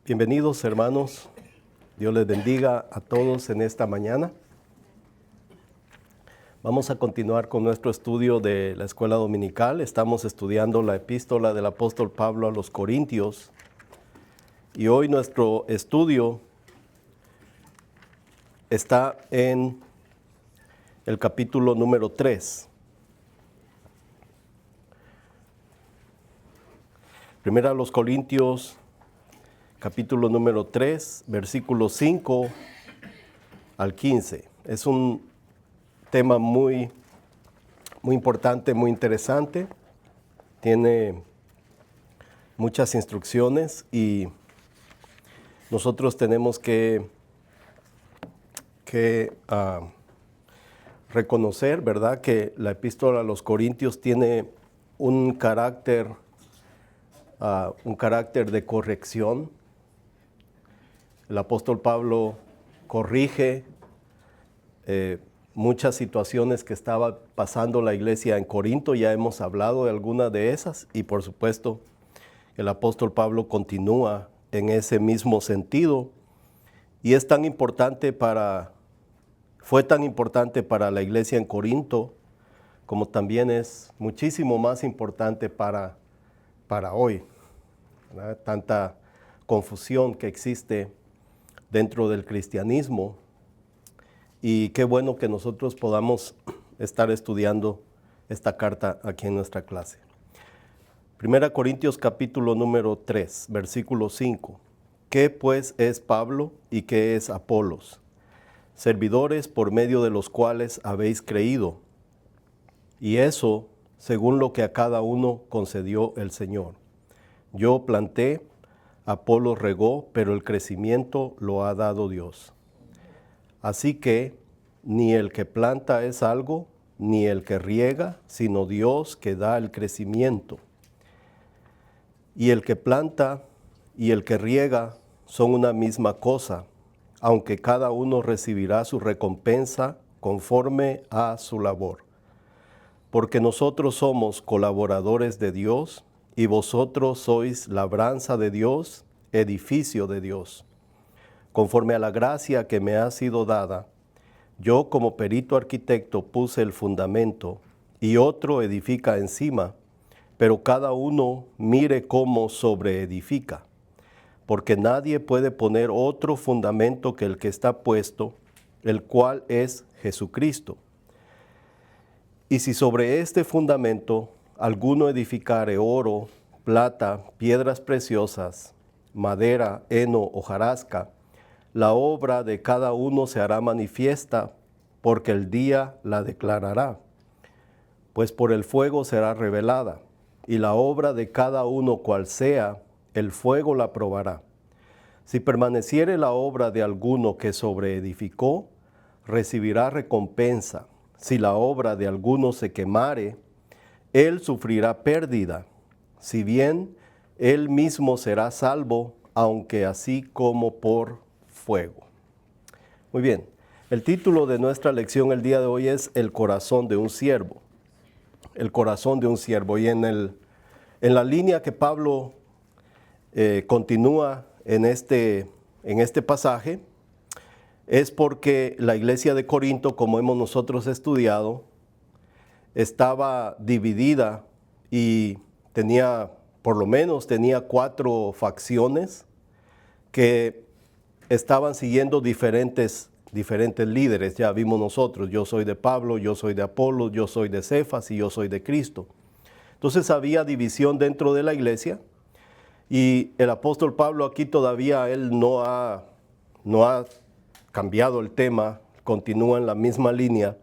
Bienvenidos, hermanos. Dios les bendiga a todos en esta mañana. Vamos a continuar con nuestro estudio de la escuela dominical. Estamos estudiando la epístola del apóstol Pablo a los Corintios. Y hoy nuestro estudio está en el capítulo número 3. Primera a los Corintios, capítulo número 3, versículos 5 al 15. Es un tema muy importante, muy interesante. Tiene muchas instrucciones y nosotros tenemos que reconocer, ¿verdad?, que la epístola a los Corintios tiene un carácter de corrección. El apóstol Pablo corrige muchas situaciones que estaba pasando la iglesia en Corinto. Ya hemos hablado de algunas de esas y por supuesto el apóstol Pablo continúa en ese mismo sentido y fue tan importante para la iglesia en Corinto como también es muchísimo más importante para hoy, ¿verdad? Tanta confusión que existe dentro del cristianismo y qué bueno que nosotros podamos estar estudiando esta carta aquí en nuestra clase. Primera Corintios capítulo número 3, versículo 5. ¿Qué pues es Pablo y qué es Apolos? Servidores por medio de los cuales habéis creído, y eso según lo que a cada uno concedió el Señor. Yo planté, Apolos regó, pero el crecimiento lo ha dado Dios. Así que ni el que planta es algo, ni el que riega, sino Dios que da el crecimiento. Y el que planta y el que riega son una misma cosa, aunque cada uno recibirá su recompensa conforme a su labor. Porque nosotros somos colaboradores de Dios, y vosotros sois labranza de Dios, edificio de Dios. Conforme a la gracia que me ha sido dada, yo como perito arquitecto puse el fundamento, y otro edifica encima, pero cada uno mire cómo sobreedifica. Porque nadie puede poner otro fundamento que el que está puesto, el cual es Jesucristo. Y si sobre este fundamento alguno edificare oro, plata, piedras preciosas, madera, heno, hojarasca, la obra de cada uno se hará manifiesta, porque el día la declarará. Pues por el fuego será revelada, y la obra de cada uno cual sea, el fuego la probará. Si permaneciere la obra de alguno que sobreedificó, recibirá recompensa. Si la obra de alguno se quemare, él sufrirá pérdida, si bien él mismo será salvo, aunque así como por fuego. Muy bien, el título de nuestra lección el día de hoy es El corazón de un siervo. El corazón de un siervo. Y en la línea que Pablo continúa en este pasaje, es porque la iglesia de Corinto, como hemos nosotros estudiado, estaba dividida y por lo menos tenía 4 facciones que estaban siguiendo diferentes líderes. Ya vimos nosotros, yo soy de Pablo, yo soy de Apolos, yo soy de Cefas y yo soy de Cristo. Entonces había división dentro de la iglesia y el apóstol Pablo aquí todavía él no ha cambiado el tema, continúa en la misma línea,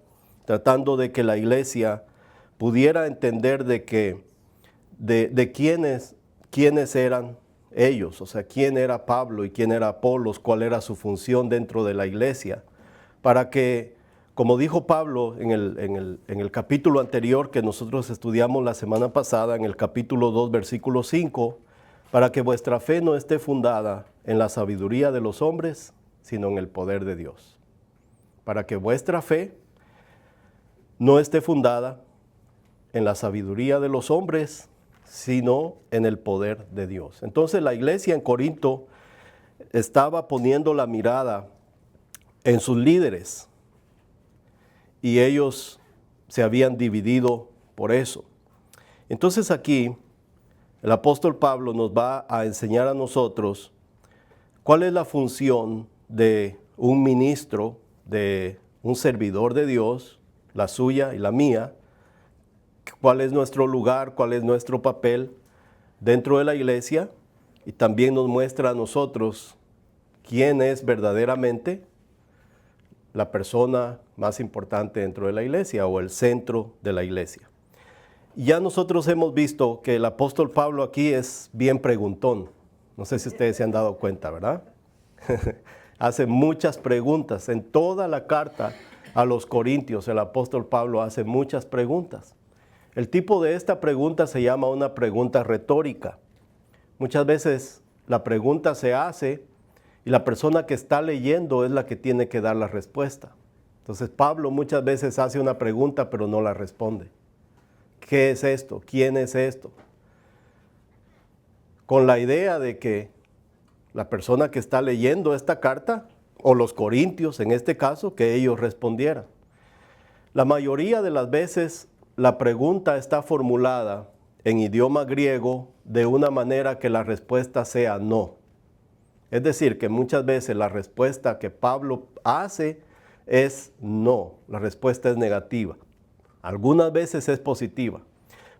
tratando de que la iglesia pudiera entender de quiénes eran ellos, o sea, quién era Pablo y quién era Apolos, cuál era su función dentro de la iglesia, para que, como dijo Pablo en el capítulo anterior que nosotros estudiamos la semana pasada, en el capítulo 2, versículo 5, para que vuestra fe no esté fundada en la sabiduría de los hombres, sino en el poder de Dios. Para que vuestra fe no esté fundada en la sabiduría de los hombres, sino en el poder de Dios. Entonces la iglesia en Corinto estaba poniendo la mirada en sus líderes y ellos se habían dividido por eso. Entonces aquí el apóstol Pablo nos va a enseñar a nosotros cuál es la función de un ministro, de un servidor de Dios, la suya y la mía, cuál es nuestro lugar, cuál es nuestro papel dentro de la iglesia, y también nos muestra a nosotros quién es verdaderamente la persona más importante dentro de la iglesia o el centro de la iglesia. Y ya nosotros hemos visto que el apóstol Pablo aquí es bien preguntón. No sé si ustedes se han dado cuenta, ¿verdad? Hace muchas preguntas. En toda la carta a los Corintios, el apóstol Pablo hace muchas preguntas. El tipo de esta pregunta se llama una pregunta retórica. Muchas veces la pregunta se hace y la persona que está leyendo es la que tiene que dar la respuesta. Entonces Pablo muchas veces hace una pregunta pero no la responde. ¿Qué es esto? ¿Quién es esto? Con la idea de que la persona que está leyendo esta carta, o los corintios en este caso, que ellos respondieran. La mayoría de las veces la pregunta está formulada en idioma griego de una manera que la respuesta sea no. Es decir, que muchas veces la respuesta que Pablo hace es no, la respuesta es negativa. Algunas veces es positiva.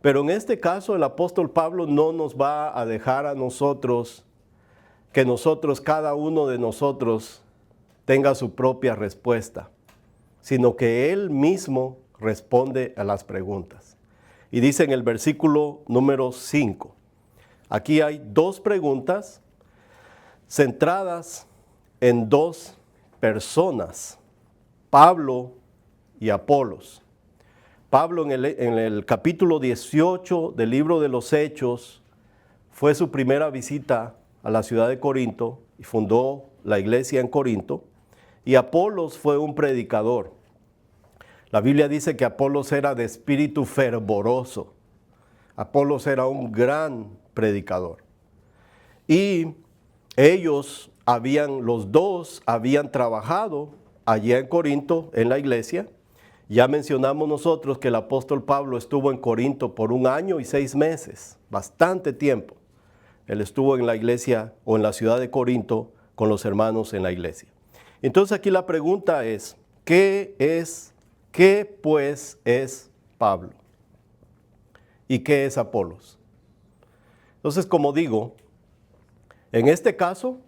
Pero en este caso el apóstol Pablo no nos va a dejar a nosotros, que nosotros, cada uno de nosotros, tenga su propia respuesta, sino que él mismo responde a las preguntas. Y dice en el versículo número 5, aquí hay dos preguntas centradas en dos personas, Pablo y Apolos. Pablo en el capítulo 18 del libro de los Hechos fue su primera visita a la ciudad de Corinto y fundó la iglesia en Corinto, y Apolos fue un predicador. La Biblia dice que Apolos era de espíritu fervoroso. Apolos era un gran predicador. Y ellos los dos habían trabajado allá en Corinto en la iglesia. Ya mencionamos nosotros que el apóstol Pablo estuvo en Corinto por 1 año y 6 meses, bastante tiempo. Él estuvo en la iglesia o en la ciudad de Corinto con los hermanos en la iglesia. Entonces aquí la pregunta es, ¿qué pues es Pablo? ¿Y qué es Apolos? Entonces, como digo, en este caso,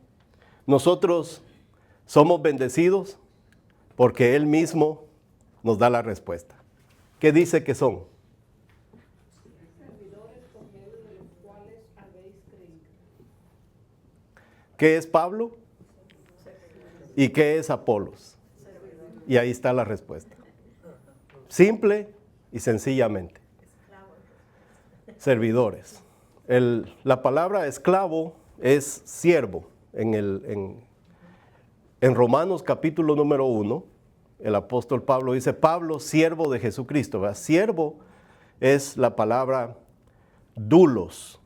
nosotros somos bendecidos porque Él mismo nos da la respuesta. ¿Qué dice que son? Servidores por medio de los cuales habéis creído. ¿Qué es Pablo? ¿Y qué es Apolos? Y ahí está la respuesta. Simple y sencillamente. Servidores. La palabra esclavo es siervo. En Romanos capítulo número 1, el apóstol Pablo dice, Pablo, siervo de Jesucristo. ¿Verdad? Siervo es la palabra doulos,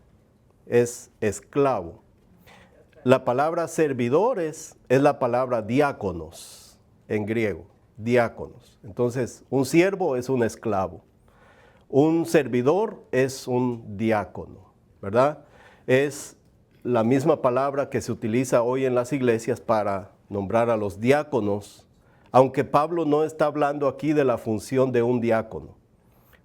es esclavo. La palabra servidores es la palabra diáconos en griego, diáconos. Entonces, un siervo es un esclavo. Un servidor es un diácono, ¿verdad? Es la misma palabra que se utiliza hoy en las iglesias para nombrar a los diáconos, aunque Pablo no está hablando aquí de la función de un diácono,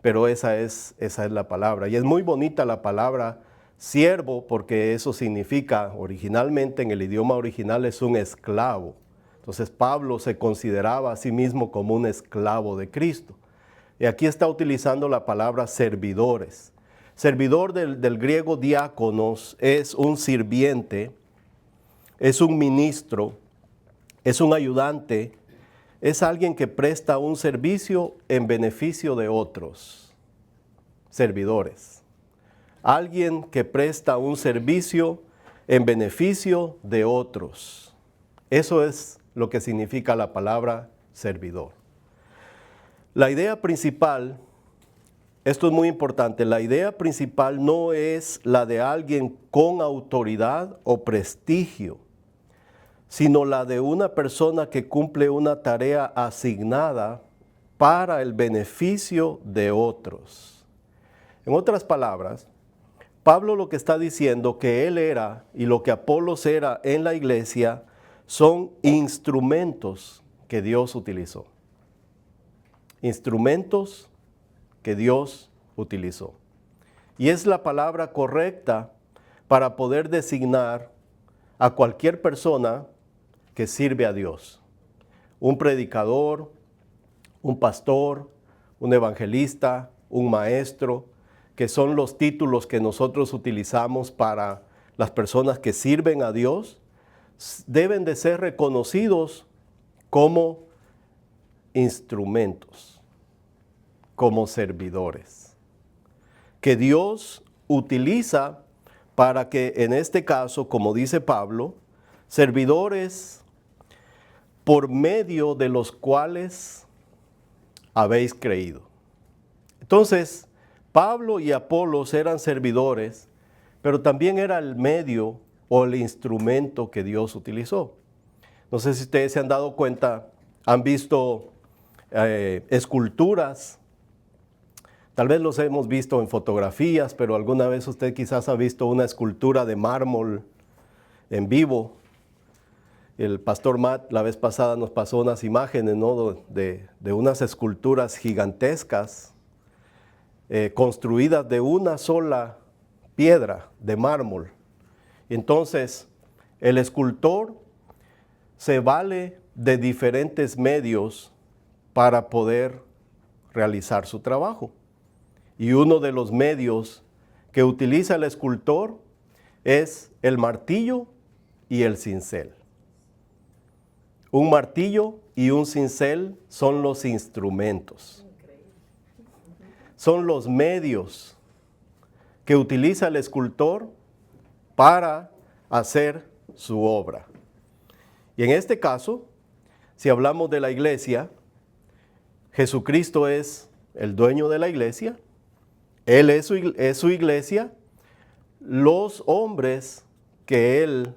pero esa es la palabra. Y es muy bonita la palabra siervo, porque eso significa, originalmente en el idioma original es un esclavo. Entonces Pablo se consideraba a sí mismo como un esclavo de Cristo. Y aquí está utilizando la palabra servidores. Servidor del griego diáconos es un sirviente, es un ministro, es un ayudante, es alguien que presta un servicio en beneficio de otros. Servidores. Alguien que presta un servicio en beneficio de otros. Eso es lo que significa la palabra servidor. La idea principal, esto es muy importante, la idea principal no es la de alguien con autoridad o prestigio, sino la de una persona que cumple una tarea asignada para el beneficio de otros. En otras palabras, Pablo lo que está diciendo que él era y lo que Apolos era en la iglesia son instrumentos que Dios utilizó. Instrumentos que Dios utilizó. Y es la palabra correcta para poder designar a cualquier persona que sirve a Dios. Un predicador, un pastor, un evangelista, un maestro, que son los títulos que nosotros utilizamos para las personas que sirven a Dios, deben de ser reconocidos como instrumentos, como servidores, que Dios utiliza para que en este caso, como dice Pablo, servidores por medio de los cuales habéis creído. Entonces, Pablo y Apolos eran servidores, pero también era el medio o el instrumento que Dios utilizó. No sé si ustedes se han dado cuenta, han visto esculturas, tal vez los hemos visto en fotografías, pero alguna vez usted quizás ha visto una escultura de mármol en vivo. El pastor Matt la vez pasada nos pasó unas imágenes, ¿no?, de unas esculturas gigantescas construidas de una sola piedra de mármol. Entonces, el escultor se vale de diferentes medios para poder realizar su trabajo. Y uno de los medios que utiliza el escultor es el martillo y el cincel. Un martillo y un cincel son los instrumentos. Son los medios que utiliza el escultor para hacer su obra. Y en este caso, si hablamos de la iglesia, Jesucristo es el dueño de la iglesia, Él es su iglesia, los hombres que Él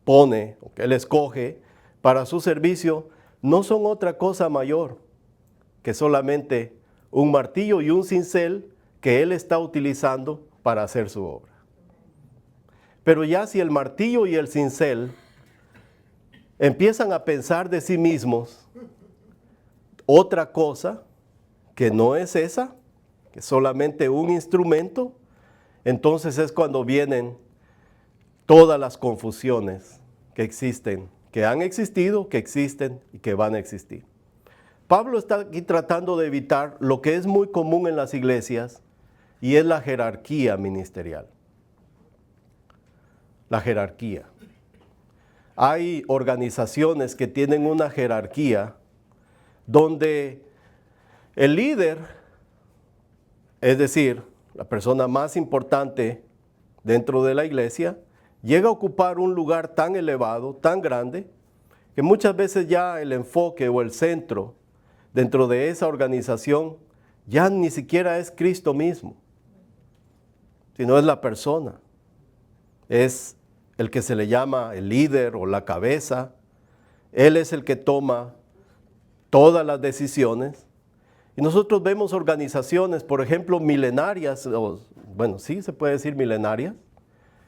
pone, o que Él escoge para su servicio, no son otra cosa mayor que solamente un martillo y un cincel que Él está utilizando para hacer su obra. Pero ya si el martillo y el cincel empiezan a pensar de sí mismos otra cosa que no es esa, que es solamente un instrumento, entonces es cuando vienen todas las confusiones que existen, que han existido, que existen y que van a existir. Pablo está aquí tratando de evitar lo que es muy común en las iglesias y es la jerarquía ministerial. La jerarquía. Hay organizaciones que tienen una jerarquía donde el líder, es decir, la persona más importante dentro de la iglesia, llega a ocupar un lugar tan elevado, tan grande, que muchas veces ya el enfoque o el centro dentro de esa organización ya ni siquiera es Cristo mismo, sino es la persona. Es el que se le llama el líder o la cabeza. Él es el que toma todas las decisiones. Y nosotros vemos organizaciones, por ejemplo, milenarias, bueno, sí se puede decir milenarias,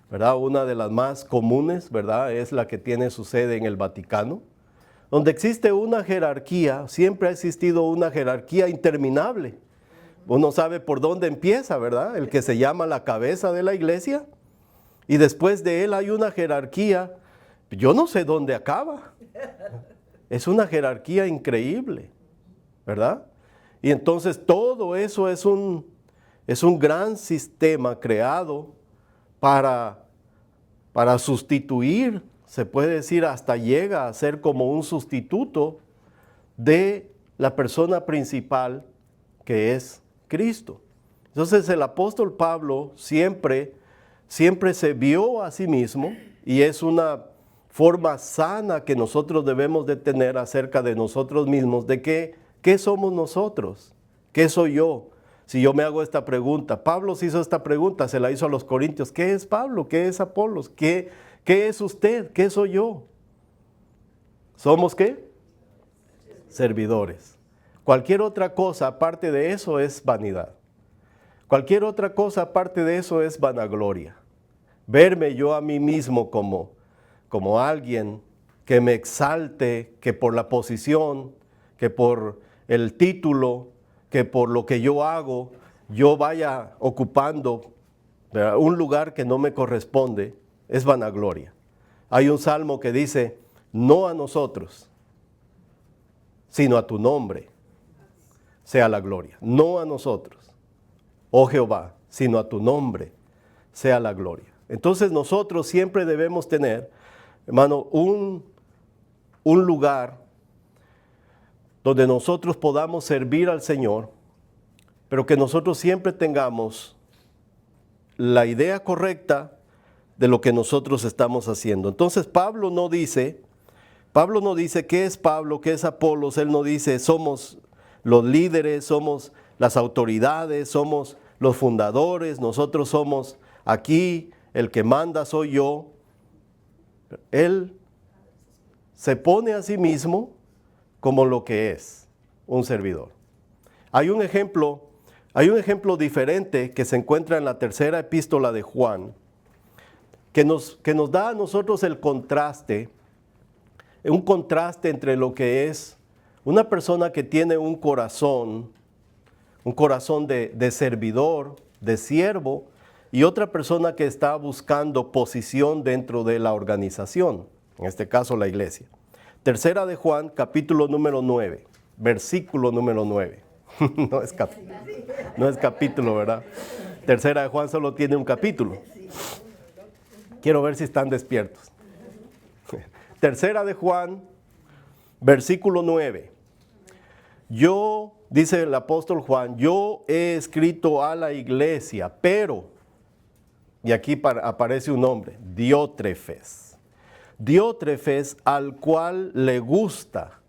¿verdad? Una de las más comunes, ¿verdad?, es la que tiene su sede en el Vaticano, donde existe una jerarquía, siempre ha existido una jerarquía interminable. Uno sabe por dónde empieza, ¿verdad? El que se llama la cabeza de la iglesia, y después de él hay una jerarquía, yo no sé dónde acaba. Es una jerarquía increíble, ¿verdad? Y entonces todo eso es un gran sistema creado para sustituir, se puede decir, hasta llega a ser como un sustituto de la persona principal que es Cristo. Entonces el apóstol Pablo siempre se vio a sí mismo, y es una forma sana que nosotros debemos de tener acerca de nosotros mismos, de ¿qué somos nosotros? ¿Qué soy yo? Si yo me hago esta pregunta, Pablo se hizo esta pregunta, se la hizo a los corintios, ¿qué es Pablo? ¿Qué es Apolos? ¿Qué es usted? ¿Qué soy yo? ¿Somos qué? Servidores. Cualquier otra cosa aparte de eso es vanidad. Cualquier otra cosa aparte de eso es vanagloria. Verme yo a mí mismo como alguien que me exalte, que por la posición, que por el título, que por lo que yo hago, yo vaya ocupando, ¿verdad?, un lugar que no me corresponde, es vanagloria. Hay un salmo que dice, no a nosotros, sino a tu nombre sea la gloria. No a nosotros, oh Jehová, sino a tu nombre sea la gloria. Entonces nosotros siempre debemos tener, hermano, un lugar donde nosotros podamos servir al Señor, pero que nosotros siempre tengamos la idea correcta de lo que nosotros estamos haciendo. Entonces Pablo no dice qué es Pablo, qué es Apolos. Él no dice somos los líderes, somos las autoridades, somos los fundadores, nosotros somos aquí, el que manda soy yo. Él se pone a sí mismo como lo que es, un servidor. Hay un ejemplo diferente que se encuentra en la tercera epístola de Juan, que nos da a nosotros el contraste, un contraste entre lo que es una persona que tiene un corazón de servidor, de siervo, y otra persona que está buscando posición dentro de la organización, en este caso la iglesia. Tercera de Juan, capítulo número 9, versículo número 9. No es capítulo, ¿verdad? Tercera de Juan solo tiene un capítulo. Quiero ver si están despiertos. Tercera de Juan, versículo 9. Yo, dice el apóstol Juan, yo he escrito a la iglesia, pero, y aquí aparece un nombre, Diótrefes. Diótrefes, al cual le gusta,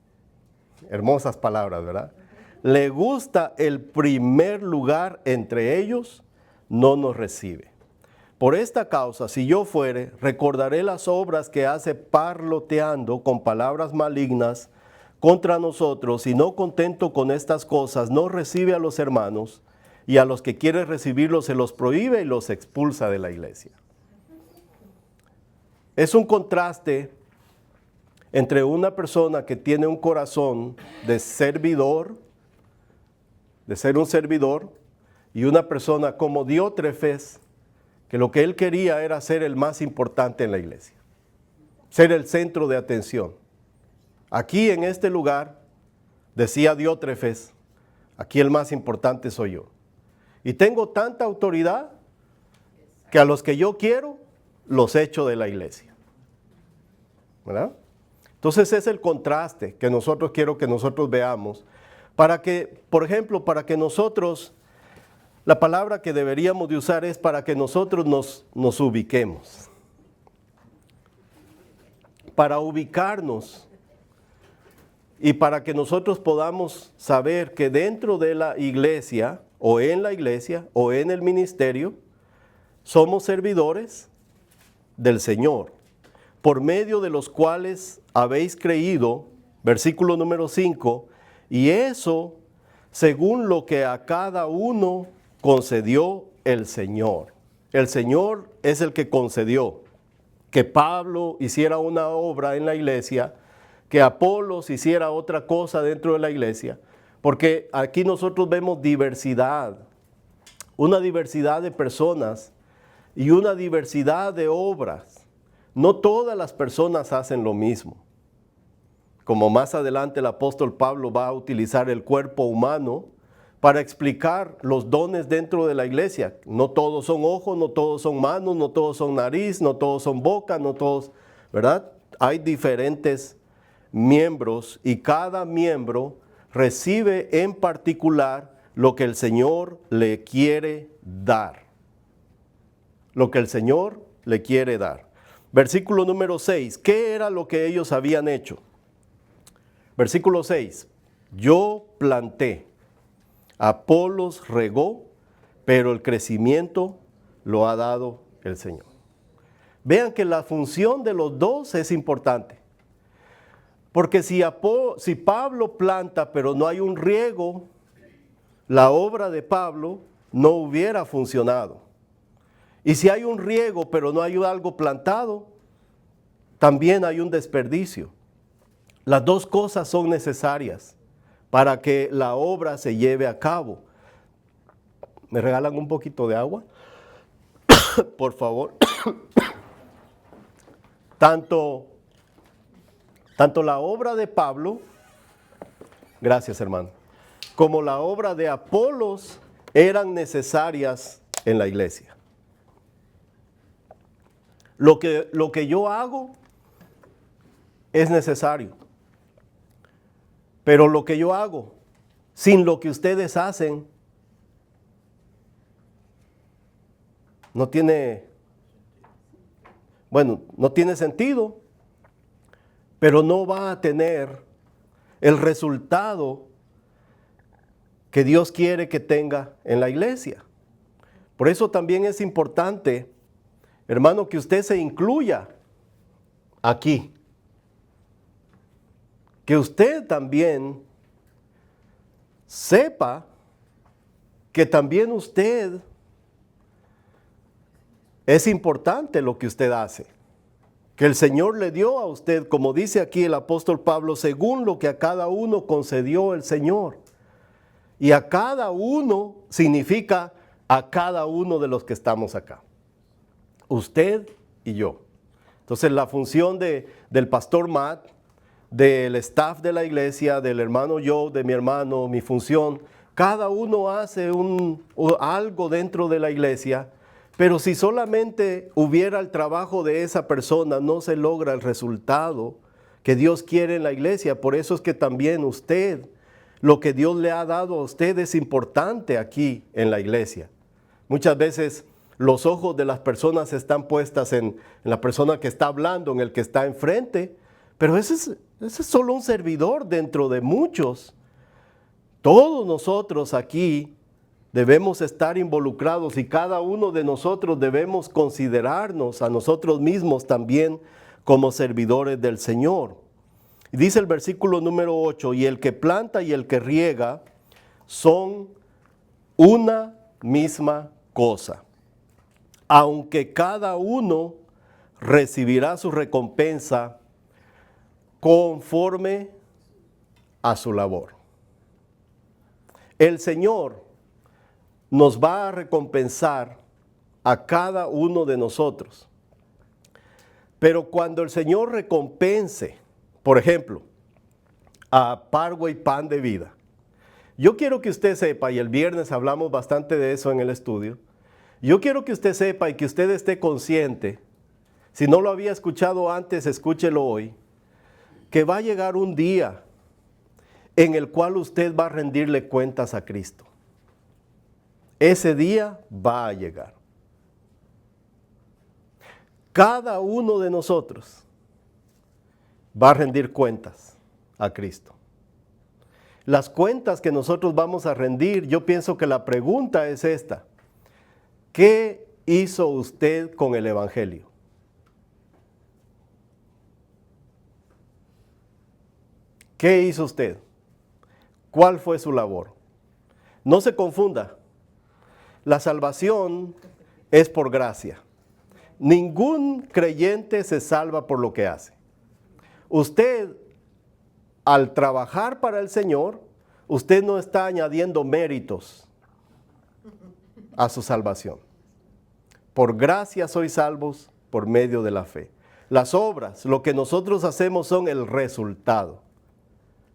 hermosas palabras, ¿verdad? Le gusta el primer lugar entre ellos, no nos recibe. Por esta causa, si yo fuere, recordaré las obras que hace parloteando con palabras malignas contra nosotros, y no contento con estas cosas, no recibe a los hermanos, y a los que quiere recibirlos se los prohíbe y los expulsa de la iglesia. Es un contraste entre una persona que tiene un corazón de servidor, de ser un servidor, y una persona como Diótrefes, que lo que él quería era ser el más importante en la iglesia, ser el centro de atención. Aquí en este lugar, decía Diótrefes, aquí el más importante soy yo. Y tengo tanta autoridad que a los que yo quiero, los echo de la iglesia. ¿Verdad? Entonces es el contraste que quiero que nosotros veamos, para que, por ejemplo, para que nosotros, la palabra que deberíamos de usar es para que nosotros nos ubiquemos. Para ubicarnos y para que nosotros podamos saber que dentro de la iglesia, o en la iglesia, o en el ministerio, somos servidores del Señor, por medio de los cuales habéis creído, versículo número 5, y eso según lo que a cada uno concedió el Señor. El Señor es el que concedió que Pablo hiciera una obra en la iglesia, que Apolos hiciera otra cosa dentro de la iglesia, porque aquí nosotros vemos diversidad, una diversidad de personas y una diversidad de obras. No todas las personas hacen lo mismo. Como más adelante el apóstol Pablo va a utilizar el cuerpo humano para explicar los dones dentro de la iglesia. No todos son ojos, no todos son manos, no todos son nariz, no todos son boca, no todos, ¿verdad? Hay diferentes miembros y cada miembro recibe en particular lo que el Señor le quiere dar. Lo que el Señor le quiere dar. Versículo número 6. ¿Qué era lo que ellos habían hecho? Versículo 6. Yo planté, Apolos regó, pero el crecimiento lo ha dado el Señor. Vean que la función de los dos es importante. Porque si Pablo planta pero no hay un riego, la obra de Pablo no hubiera funcionado. Y si hay un riego pero no hay algo plantado, también hay un desperdicio. Las dos cosas son necesarias para que la obra se lleve a cabo. ¿Me regalan un poquito de agua? Por favor. Tanto la obra de Pablo, gracias hermano, como la obra de Apolos eran necesarias en la iglesia. Lo que yo hago es necesario. Pero lo que yo hago, sin lo que ustedes hacen, no tiene sentido, pero no va a tener el resultado que Dios quiere que tenga en la iglesia. Por eso también es importante, hermano, que usted se incluya aquí. Que usted también sepa que también usted es importante lo que usted hace. Que el Señor le dio a usted, como dice aquí el apóstol Pablo, según lo que a cada uno concedió el Señor. Y a cada uno significa a cada uno de los que estamos acá. Usted y yo. Entonces la función del pastor Matt, del staff de la iglesia, del hermano Joe, de mi hermano, mi función, cada uno hace algo dentro de la iglesia, pero si solamente hubiera el trabajo de esa persona, no se logra el resultado que Dios quiere en la iglesia. Por eso es que también usted, lo que Dios le ha dado a usted es importante aquí en la iglesia. Muchas veces los ojos de las personas están puestas en la persona que está hablando, en el que está enfrente, pero ese es solo un servidor dentro de muchos. Todos nosotros aquí debemos estar involucrados y cada uno de nosotros debemos considerarnos a nosotros mismos también como servidores del Señor. Dice el versículo número 8, y el que planta y el que riega son una misma cosa, aunque cada uno recibirá su recompensa conforme a su labor. El Señor nos va a recompensar a cada uno de nosotros. Pero cuando el Señor recompense, por ejemplo, a Parkway Pan de Vida, yo quiero que usted sepa, y el viernes hablamos bastante de eso en el estudio, yo quiero que usted sepa y que usted esté consciente, si no lo había escuchado antes, escúchelo hoy, que va a llegar un día en el cual usted va a rendirle cuentas a Cristo. Ese día va a llegar. Cada uno de nosotros va a rendir cuentas a Cristo. Las cuentas que nosotros vamos a rendir, yo pienso que la pregunta es esta: ¿qué hizo usted con el Evangelio? ¿Qué hizo usted? ¿Cuál fue su labor? No se confunda. La salvación es por gracia. Ningún creyente se salva por lo que hace. Usted, al trabajar para el Señor, usted no está añadiendo méritos a su salvación. Por gracia sois salvos por medio de la fe. Las obras, lo que nosotros hacemos son el resultado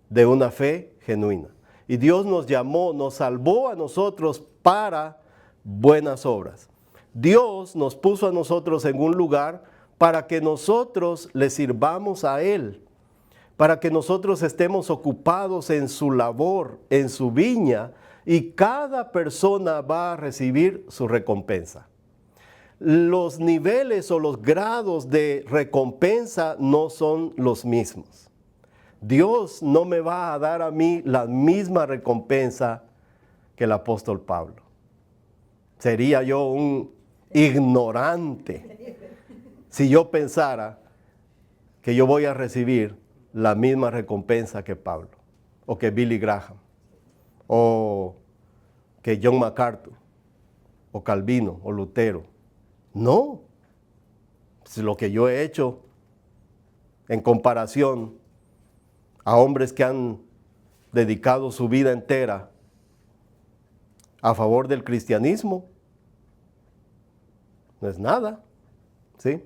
de una fe genuina. Y Dios nos llamó, nos salvó a nosotros para buenas obras. Dios nos puso a nosotros en un lugar para que nosotros le sirvamos a Él, para que nosotros estemos ocupados en su labor, en su viña, y cada persona va a recibir su recompensa. Los niveles o los grados de recompensa no son los mismos. Dios no me va a dar a mí la misma recompensa que el apóstol Pablo. Sería yo un ignorante si yo pensara que yo voy a recibir la misma recompensa que Pablo, o que Billy Graham, o que John MacArthur, o Calvino, o Lutero. No. Es lo que yo he hecho en comparación a hombres que han dedicado su vida entera a favor del cristianismo, no es nada, ¿sí?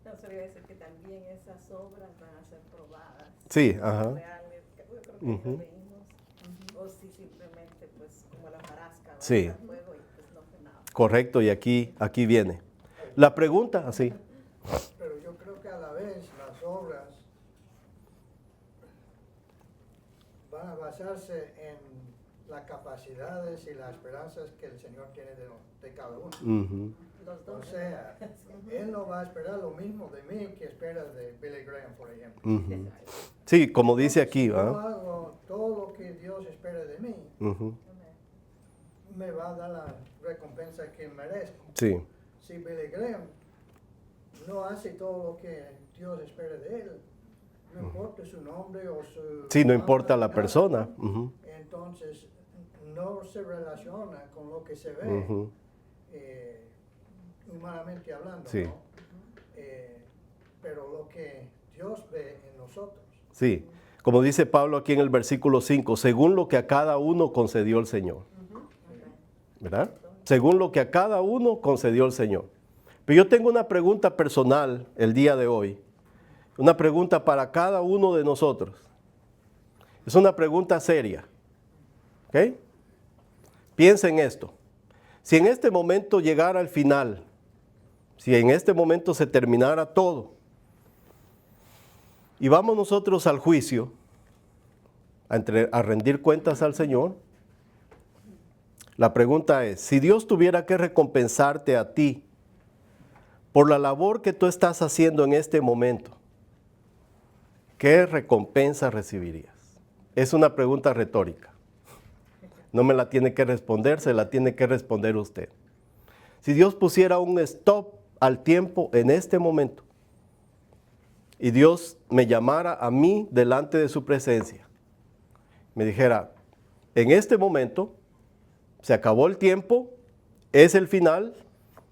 No, se iba a decir que también esas obras van a ser probadas. Sí, ajá. Reales, que yo creo que lo leímos. O si simplemente, pues, como la hojarasca, va Sí. al fuego y pues no fue nada. Correcto, y aquí viene. La pregunta, así. Pero yo creo que a la vez las obras van a basarse en las capacidades y las esperanzas que el Señor tiene de cada uno. Ujú. Los O dos. sea, Él no va a esperar lo mismo de mí que espera de Billy Graham, por ejemplo. Ujú. Sí, como dice aquí, Si yo ¿verdad? hago todo lo que Dios espera de mí, Ujú. me va a dar la recompensa que merezco. Sí, Si Billy Graham no hace todo lo que Dios espera de él, no importa su nombre o su... sí, no importa la nada, persona. Ujú. Entonces, no se relaciona con lo que se ve, Ujú. humanamente hablando, Sí. ¿no? Pero lo que Dios ve en nosotros. Sí, como dice Pablo aquí en el versículo 5, según lo que a cada uno concedió el Señor. ¿Verdad? Según lo que a cada uno concedió el Señor. Pero yo tengo una pregunta personal el día de hoy. Una pregunta para cada uno de nosotros. Es una pregunta seria. ¿Ok? Piensa en esto. Si en este momento llegara al final, si en este momento se terminara todo, y vamos nosotros al juicio, a rendir cuentas al Señor, la pregunta es, si Dios tuviera que recompensarte a ti por la labor que tú estás haciendo en este momento, ¿qué recompensa recibirías? Es una pregunta retórica. No me la tiene que responder, se la tiene que responder usted. Si Dios pusiera un stop al tiempo en este momento y Dios me llamara a mí delante de su presencia, me dijera, en este momento se acabó el tiempo, es el final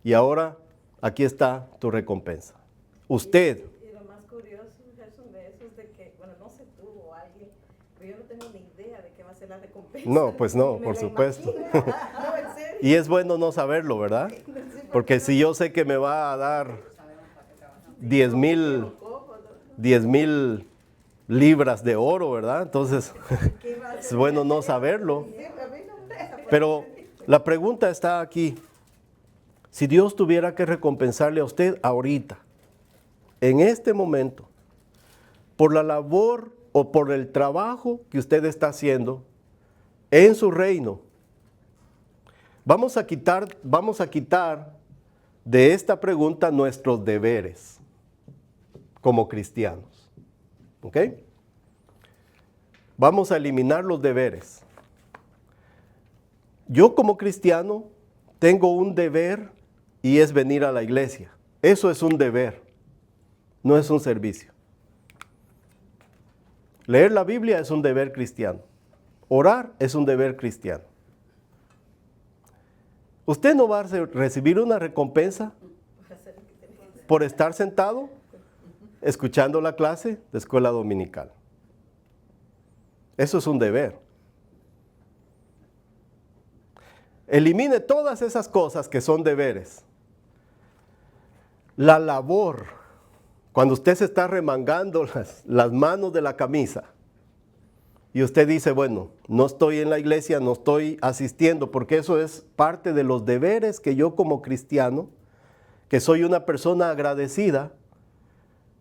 y ahora aquí está tu recompensa. Usted, Y lo más curioso, Gerson, de eso es de que, bueno, no sé tú o alguien, pero yo no tengo ni idea de qué va a ser la recompensa. No, pues no, Ni me por lo supuesto. imagino. No, en serio. y es bueno no saberlo, ¿verdad? Porque si yo sé que me va a dar 10,000 libras de oro, ¿verdad? Entonces, ¿Qué va a es ser? bueno no saberlo. Sí, a mí no me... Pero la pregunta está aquí. Si Dios tuviera que recompensarle a usted ahorita, en este momento, por la labor o por el trabajo que usted está haciendo en su reino, vamos a quitar de esta pregunta nuestros deberes como cristianos. ¿Ok? Vamos a eliminar los deberes. Yo como cristiano tengo un deber y es venir a la iglesia. Eso es un deber, no es un servicio. Leer la Biblia es un deber cristiano. Orar es un deber cristiano. ¿Usted no va a recibir una recompensa por estar sentado escuchando la clase de escuela dominical? Eso es un deber. Elimine todas esas cosas que son deberes. La labor, cuando usted se está remangando las manos de la camisa y usted dice, bueno, no estoy en la iglesia, no estoy asistiendo, porque eso es parte de los deberes que yo como cristiano, que soy una persona agradecida,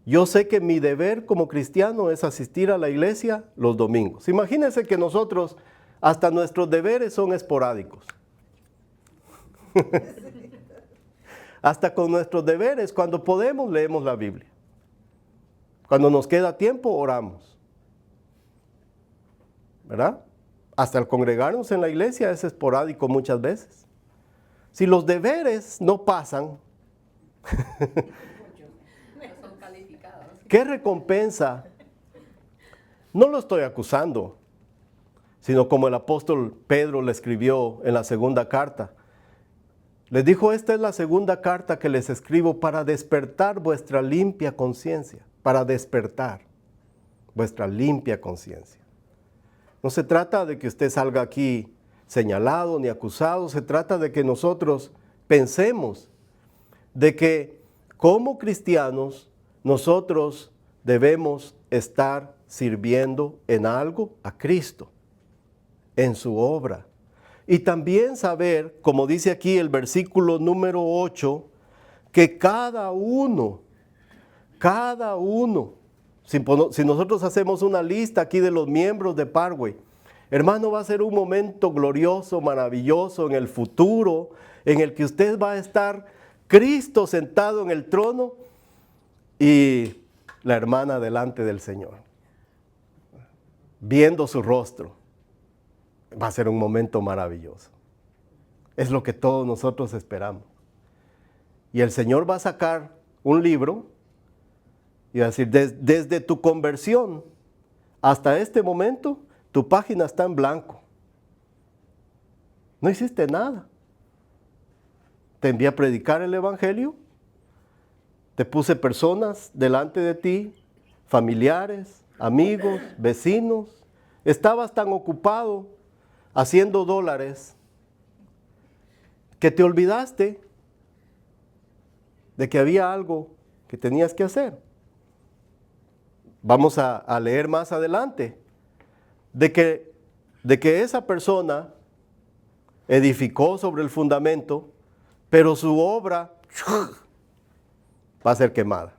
yo sé que mi deber como cristiano es asistir a la iglesia los domingos. Imagínense que nosotros, hasta nuestros deberes son esporádicos. Hasta con nuestros deberes, cuando podemos, leemos la Biblia. Cuando nos queda tiempo, oramos. ¿Verdad? Hasta el congregarnos en la iglesia es esporádico muchas veces. Si los deberes no pasan, son calificados. ¿qué recompensa No lo estoy acusando, sino como el apóstol Pedro le escribió en la segunda carta. Les dijo, esta es la segunda carta que les escribo para despertar vuestra limpia conciencia, para despertar vuestra limpia conciencia. No se trata de que usted salga aquí señalado ni acusado, se trata de que nosotros pensemos de que como cristianos nosotros debemos estar sirviendo en algo a Cristo, en su obra. Y también saber, como dice aquí el versículo número 8, que cada uno, si nosotros hacemos una lista aquí de los miembros de Parkway, hermano, va a ser un momento glorioso, maravilloso en el futuro, en el que usted va a estar Cristo sentado en el trono y la hermana delante del Señor, viendo su rostro. Va a ser un momento maravilloso. Es lo que todos nosotros esperamos. Y el Señor va a sacar un libro y va a decir, desde tu conversión hasta este momento, tu página está en blanco. No hiciste nada. Te envié a predicar el Evangelio, te puse personas delante de ti, familiares, amigos, vecinos. Estabas tan ocupado haciendo dólares que te olvidaste de que había algo que tenías que hacer. Vamos a leer más adelante de que esa persona edificó sobre el fundamento, pero su obra va a ser quemada.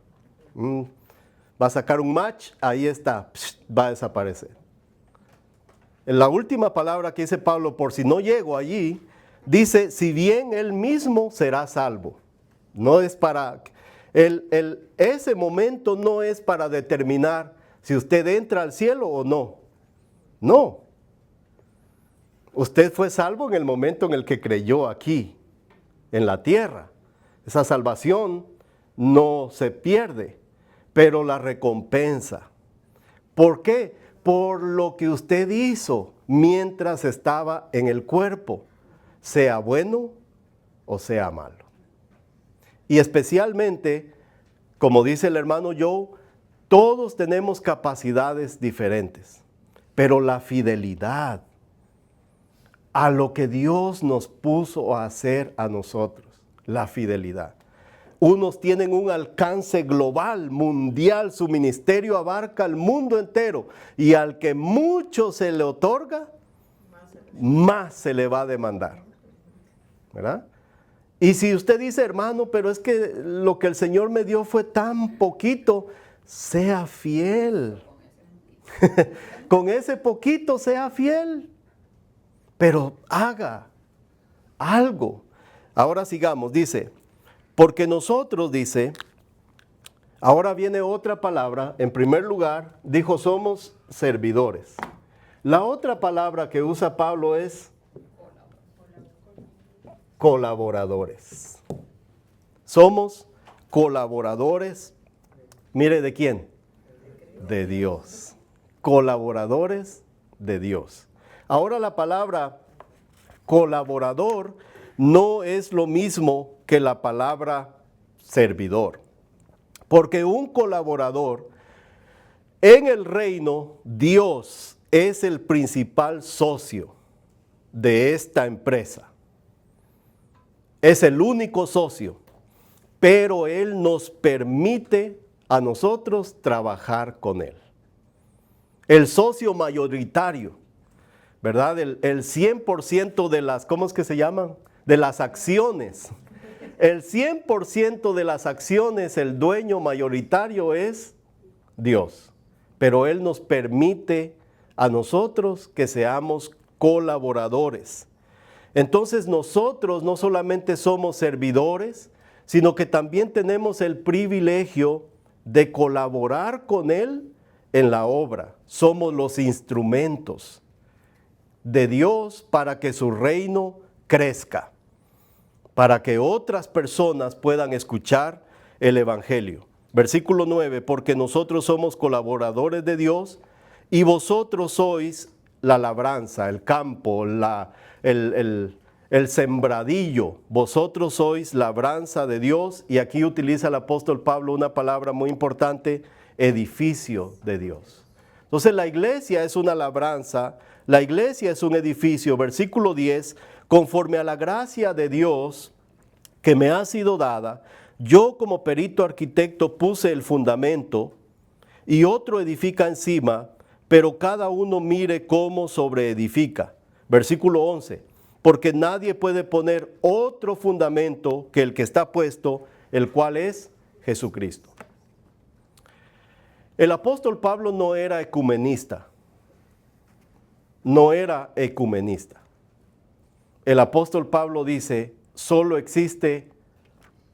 Va a sacar un match, ahí está, va a desaparecer. En la última palabra que dice Pablo, por si no llego allí, dice, si bien él mismo será salvo. No es para, ese momento no es para determinar si usted entra al cielo o no. No. Usted fue salvo en el momento en el que creyó aquí, en la tierra. Esa salvación no se pierde, pero la recompensa. ¿Por qué? Por lo que usted hizo mientras estaba en el cuerpo, sea bueno o sea malo. Y especialmente, como dice el hermano Joe, todos tenemos capacidades diferentes, pero la fidelidad a lo que Dios nos puso a hacer a nosotros, la fidelidad. Unos tienen un alcance global, mundial, su ministerio abarca el mundo entero y al que mucho se le otorga, más se le va a demandar, ¿verdad? Y si usted dice, hermano, pero es que lo que el Señor me dio fue tan poquito, sea fiel. Con ese poquito sea fiel, pero haga algo. Ahora sigamos, dice, porque nosotros, dice, ahora viene otra palabra, en primer lugar, dijo, somos servidores. La otra palabra que usa Pablo es colaboradores. Somos colaboradores, mire, ¿de quién? De Dios. Colaboradores de Dios. Ahora la palabra colaborador no es lo mismo que la palabra servidor. Porque un colaborador, en el reino, Dios es el principal socio de esta empresa. Es el único socio, pero Él nos permite a nosotros trabajar con Él. El socio mayoritario, ¿verdad? El 100% de las, ¿cómo es que se llaman? De las acciones. El 100% de las acciones, el dueño mayoritario es Dios. Pero Él nos permite a nosotros que seamos colaboradores. Entonces nosotros no solamente somos servidores, sino que también tenemos el privilegio de colaborar con Él en la obra. Somos los instrumentos de Dios para que su reino crezca, para que otras personas puedan escuchar el Evangelio. Versículo 9, porque nosotros somos colaboradores de Dios y vosotros sois la labranza, el campo, el sembradillo. Vosotros sois labranza de Dios, y aquí utiliza el apóstol Pablo una palabra muy importante, edificio de Dios. Entonces la iglesia es una labranza, la iglesia es un edificio. Versículo 10, conforme a la gracia de Dios que me ha sido dada, yo como perito arquitecto puse el fundamento y otro edifica encima, pero cada uno mire cómo sobreedifica. Versículo 11, porque nadie puede poner otro fundamento que el que está puesto, el cual es Jesucristo. El apóstol Pablo no era ecumenista. No era ecumenista. El apóstol Pablo dice, solo existe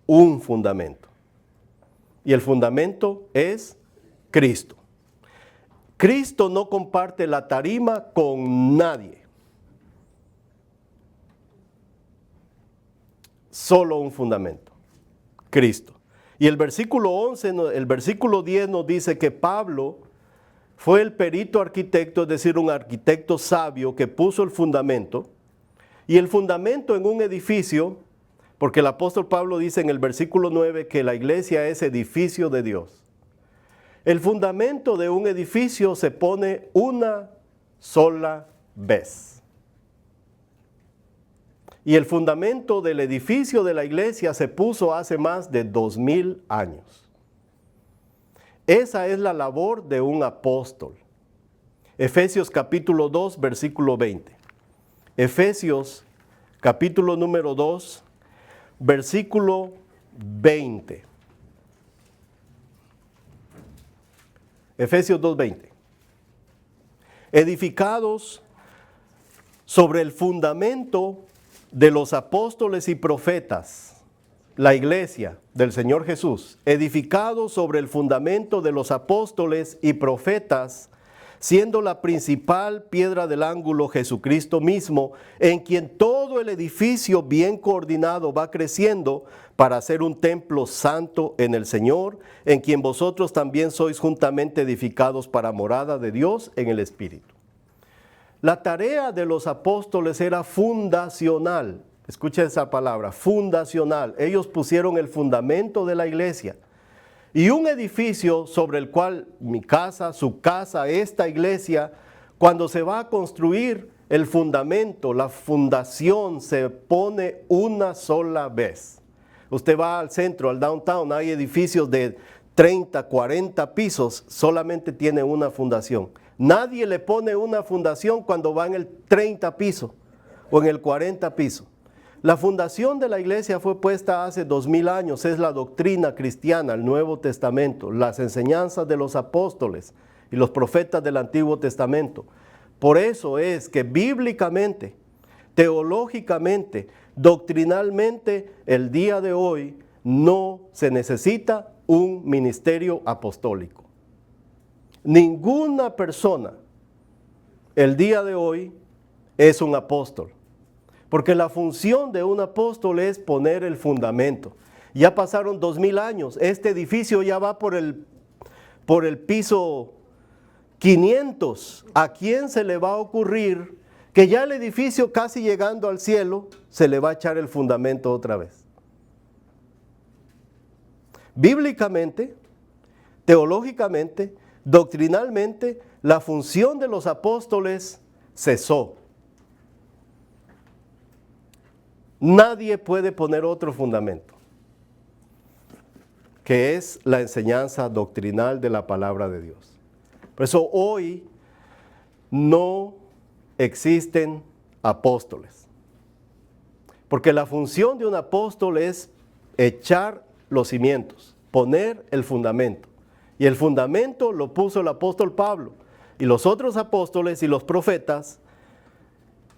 un fundamento. Y el fundamento es Cristo. Cristo no comparte la tarima con nadie. Solo un fundamento, Cristo. Y el versículo 11, el versículo 10 nos dice que Pablo fue el perito arquitecto, es decir, un arquitecto sabio que puso el fundamento. Y el fundamento en un edificio, porque el apóstol Pablo dice en el versículo 9 que la iglesia es edificio de Dios. El fundamento de un edificio se pone una sola vez. Y el fundamento del edificio de la iglesia se puso hace más de 2000 años. Esa es la labor de un apóstol. Efesios capítulo 2, versículo 20. Efesios capítulo número 2, versículo 20. Efesios 2:20. Edificados sobre el fundamento de los apóstoles y profetas, la iglesia del Señor Jesús, edificados sobre el fundamento de los apóstoles y profetas, siendo la principal piedra del ángulo Jesucristo mismo, en quien todo el edificio bien coordinado va creciendo para ser un templo santo en el Señor, en quien vosotros también sois juntamente edificados para morada de Dios en el Espíritu. La tarea de los apóstoles era fundacional. Escuchen esa palabra, fundacional. Ellos pusieron el fundamento de la iglesia. Y un edificio sobre el cual mi casa, su casa, esta iglesia, cuando se va a construir el fundamento, la fundación se pone una sola vez. Usted va al centro, al downtown, hay edificios de 30, 40 pisos, solamente tiene una fundación. Nadie le pone una fundación cuando va en el 30 piso o en el 40 piso. La fundación de la iglesia fue puesta hace 2000 años, es la doctrina cristiana, el Nuevo Testamento, las enseñanzas de los apóstoles y los profetas del Antiguo Testamento. Por eso es que bíblicamente, teológicamente, doctrinalmente, el día de hoy no se necesita un ministerio apostólico. Ninguna persona el día de hoy es un apóstol, porque la función de un apóstol es poner el fundamento. Ya pasaron 2000 años, este edificio ya va por el piso 500. ¿A quién se le va a ocurrir que ya el edificio casi llegando al cielo se le va a echar el fundamento otra vez? Bíblicamente, teológicamente, doctrinalmente, la función de los apóstoles cesó. Nadie puede poner otro fundamento, que es la enseñanza doctrinal de la palabra de Dios. Por eso hoy no existen apóstoles, porque la función de un apóstol es echar los cimientos, poner el fundamento. Y el fundamento lo puso el apóstol Pablo y los otros apóstoles y los profetas.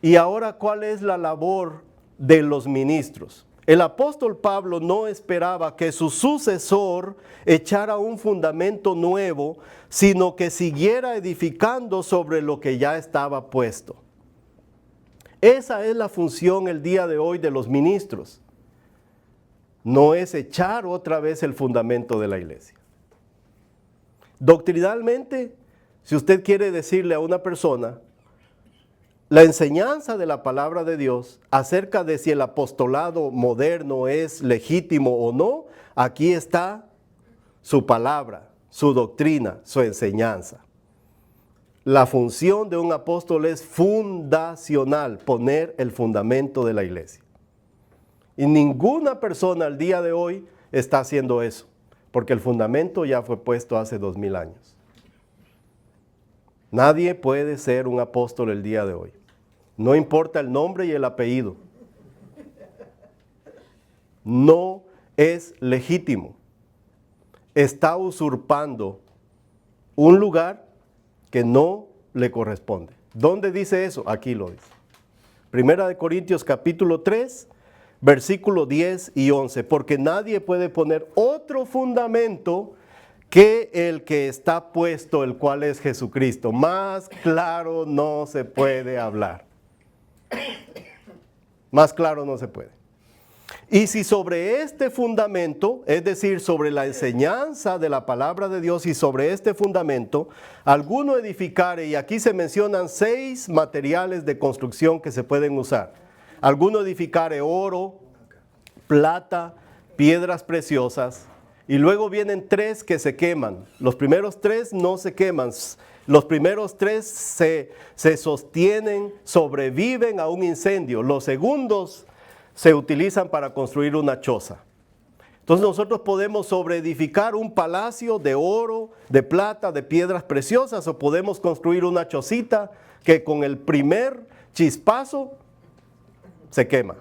Y ahora, ¿cuál es la labor de los ministros? El apóstol Pablo no esperaba que su sucesor echara un fundamento nuevo, sino que siguiera edificando sobre lo que ya estaba puesto. Esa es la función el día de hoy de los ministros. No es echar otra vez el fundamento de la iglesia. Doctrinalmente si usted quiere decirle a una persona la enseñanza de la palabra de Dios acerca de si el apostolado moderno es legítimo o no, aquí está su palabra, su doctrina, su enseñanza. La función de un apóstol es fundacional, poner el fundamento de la iglesia. Y ninguna persona al día de hoy está haciendo eso, porque el fundamento ya fue puesto hace 2000 años. Nadie puede ser un apóstol el día de hoy. No importa el nombre y el apellido. No es legítimo. Está usurpando un lugar que no le corresponde. ¿Dónde dice eso? Aquí lo dice. Primera de Corintios capítulo 3, versículo 10 y 11. Porque nadie puede poner otro fundamento que el que está puesto, el cual es Jesucristo. Más claro no se puede hablar. Más claro no se puede. Y si sobre este fundamento, es decir, sobre la enseñanza de la palabra de Dios y sobre este fundamento, alguno edificare, y aquí se mencionan 6 materiales de construcción que se pueden usar. Alguno edificare oro, plata, piedras preciosas, y luego vienen 3 que se queman. Los primeros 3 no se queman. Los primeros 3 se sostienen, sobreviven a un incendio. Los segundos se utilizan para construir una choza. Entonces nosotros podemos sobreedificar un palacio de oro, de plata, de piedras preciosas, o podemos construir una chocita que con el primer chispazo se quema.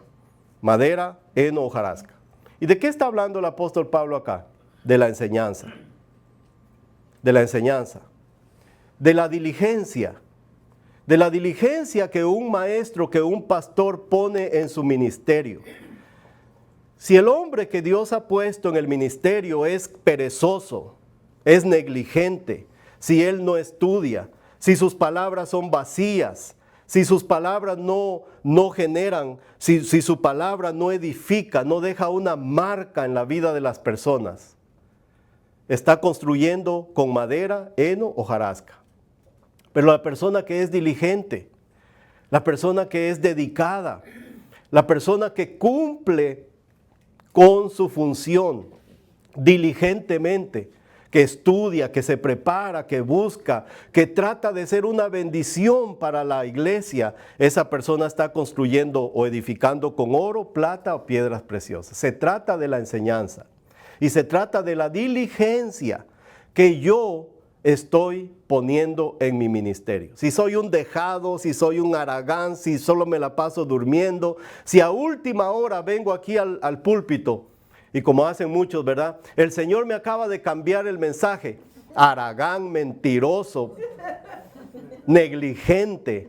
Madera, heno, hojarasca. ¿Y de qué está hablando el apóstol Pablo acá? De la enseñanza. De la enseñanza. De la diligencia. De la diligencia que un maestro, que un pastor pone en su ministerio. Si el hombre que Dios ha puesto en el ministerio es perezoso, es negligente, si él no estudia, si sus palabras son vacías, si sus palabras no generan, si su palabra no edifica, no deja una marca en la vida de las personas, está construyendo con madera, heno o hojarasca. Pero la persona que es diligente, la persona que es dedicada, la persona que cumple con su función diligentemente, que estudia, que se prepara, que busca, que trata de ser una bendición para la iglesia, esa persona está construyendo o edificando con oro, plata o piedras preciosas. Se trata de la enseñanza y se trata de la diligencia que yo estoy poniendo en mi ministerio. Si soy un dejado, si soy un haragán, si solo me la paso durmiendo, si a última hora vengo aquí al púlpito, y como hacen muchos, ¿verdad? El Señor me acaba de cambiar el mensaje. Haragán, mentiroso, negligente.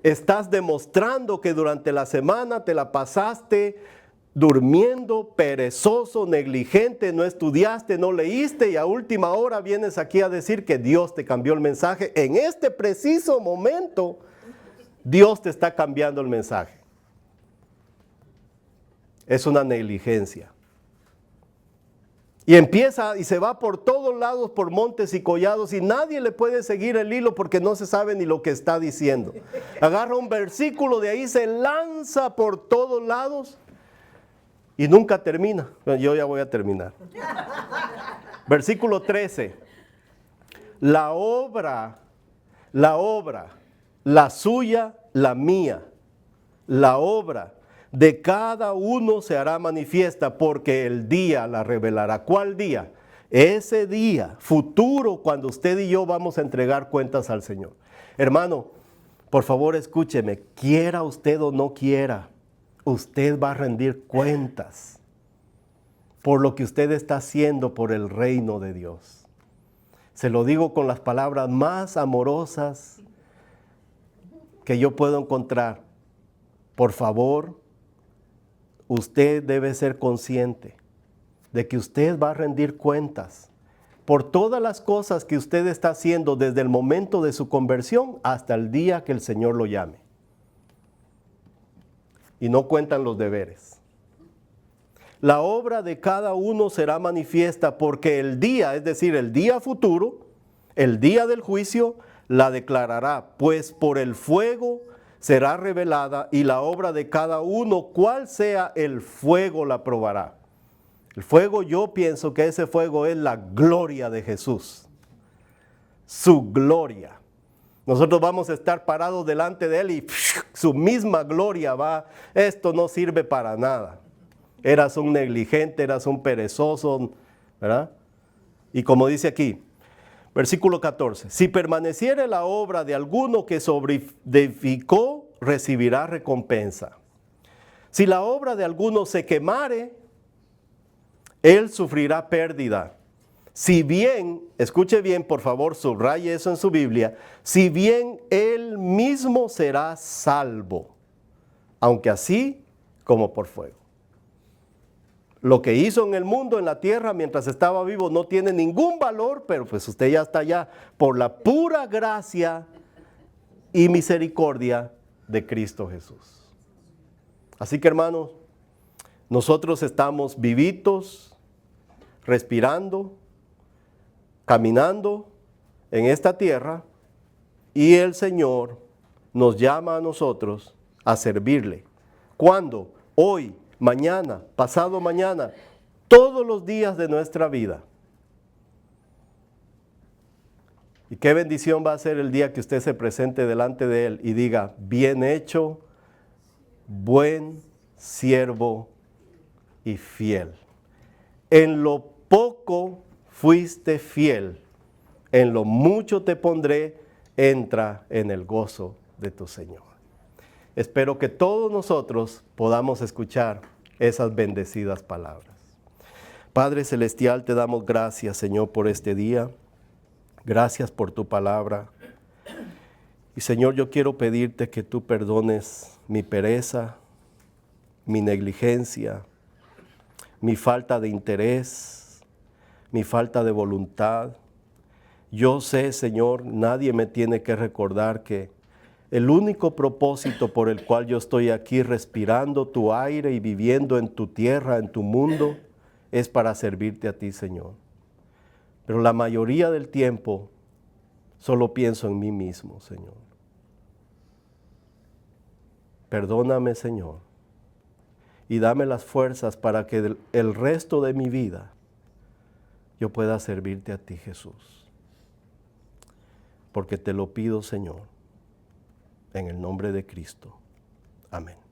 Estás demostrando que durante la semana te la pasaste durmiendo, perezoso, negligente, no estudiaste, no leíste y a última hora vienes aquí a decir que Dios te cambió el mensaje. En este preciso momento, Dios te está cambiando el mensaje. Es una negligencia. Y empieza y se va por todos lados, por montes y collados, y nadie le puede seguir el hilo porque no se sabe ni lo que está diciendo. Agarra un versículo de ahí, se lanza por todos lados y nunca termina. Yo ya voy a terminar. Versículo 13. La obra, la suya, la mía, la obra de cada uno se hará manifiesta porque el día la revelará. ¿Cuál día? Ese día futuro cuando usted y yo vamos a entregar cuentas al Señor. Hermano, por favor escúcheme, quiera usted o no quiera, usted va a rendir cuentas por lo que usted está haciendo por el reino de Dios. Se lo digo con las palabras más amorosas que yo puedo encontrar. Por favor, usted debe ser consciente de que usted va a rendir cuentas por todas las cosas que usted está haciendo desde el momento de su conversión hasta el día que el Señor lo llame. Y no cuentan los deberes. La obra de cada uno será manifiesta porque el día, es decir, el día futuro, El día del juicio la declarará, pues por el fuego será revelada y la obra de cada uno, cual sea el fuego, la probará. El fuego, yo pienso que ese fuego es la gloria de Jesús. Su gloria. Nosotros vamos a estar parados delante de Él y su misma gloria va. Esto no sirve para nada. Eras un negligente, eras un perezoso, ¿verdad? Y como dice aquí, versículo 14. Si permaneciere la obra de alguno que sobreedificó, recibirá recompensa. Si la obra de alguno se quemare, él sufrirá pérdida. Si bien, escuche bien, por favor, subraye eso en su Biblia, si bien él mismo será salvo, aunque así como por fuego. Lo que hizo en el mundo, en la tierra, mientras estaba vivo, no tiene ningún valor, pero pues usted ya está allá por la pura gracia y misericordia de Cristo Jesús. Así que, hermanos, nosotros estamos vivitos, respirando, caminando en esta tierra, y el Señor nos llama a nosotros a servirle. ¿Cuándo? Hoy, mañana, pasado mañana, todos los días de nuestra vida. Y qué bendición va a ser el día que usted se presente delante de Él y diga, bien hecho, buen siervo y fiel. En lo poco fuiste fiel, en lo mucho te pondré, entra en el gozo de tu Señor. Espero que todos nosotros podamos escuchar esas bendecidas palabras. Padre Celestial, te damos gracias, Señor, por este día. Gracias por tu palabra. Y Señor, yo quiero pedirte que tú perdones mi pereza, mi negligencia, mi falta de interés, mi falta de voluntad. Yo sé, Señor, nadie me tiene que recordar que el único propósito por el cual yo estoy aquí respirando tu aire y viviendo en tu tierra, en tu mundo, es para servirte a ti, Señor. Pero la mayoría del tiempo solo pienso en mí mismo, Señor. Perdóname, Señor, y dame las fuerzas para que el resto de mi vida yo pueda servirte a ti, Jesús. Porque te lo pido, Señor, en el nombre de Cristo. Amén.